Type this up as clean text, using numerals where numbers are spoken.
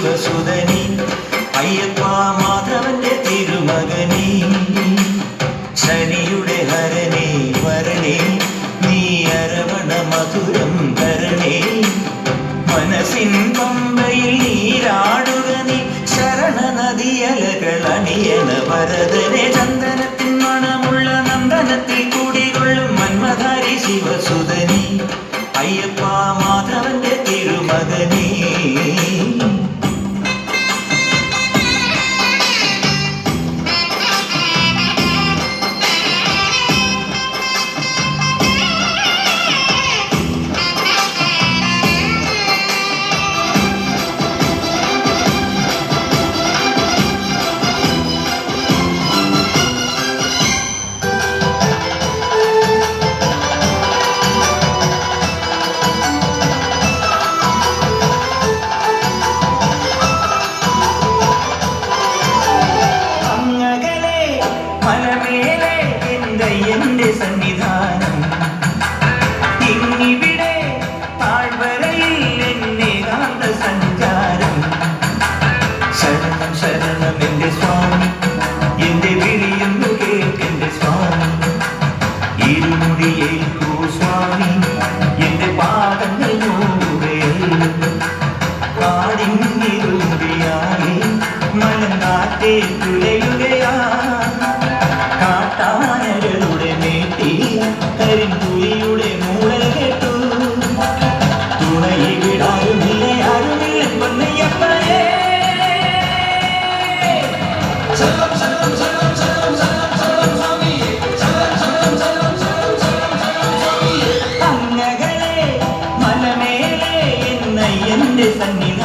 ശിവസുതനി അയ്യപ്പ മാധവന്റെ തിരുമകനി ശനിയുടെ ഹരനേ വരണേ നീ അരവണ മധുരം തരണേ മനസ്സിൻ പമ്പയിൽ നീരാടുക നീ ശരണ നദിയലകൾ അണിയണ വരദനെ ചന്ദനത്തിൻ മണമുള്ള നന്ദനത്തിൽ കൂടികൊള്ളും മന്മധാരി ശിവസുതനി അയ്യപ്പ മാധവന്റെ തിരുമകനേ സന്നിധാനം ഇന്നിവിടെ താഴ്വരയിൽ എന്നെ കാന്ത സഞ്ചാരം ശരണം ശരണം എന്റെ സ്വാമി എന്റെ വിളിയൊന്നു കേൾക്കെന്റെ സ്വാമി ഇരുമുടിയേൽക്കൂ സ്വാമി എന്റെ പാദങ്ങൾ നോക്കുകയല്ലോ കാടിന്നിരുമുടിയായി മലങ്കാറ്റേ തുലയുകയാ കാട്ടാനകളുടെ മേട്ടി കരിമ്പുലിയുടെ മൂളൽ കേട്ടു തുണയിൽ വിടാരുമില്ല ആരുമില്ല പൊന്നയ്യപ്പനേ അങ്ങകളെ മലമേലെ എന്നയ്യന്റെ സന്നിധി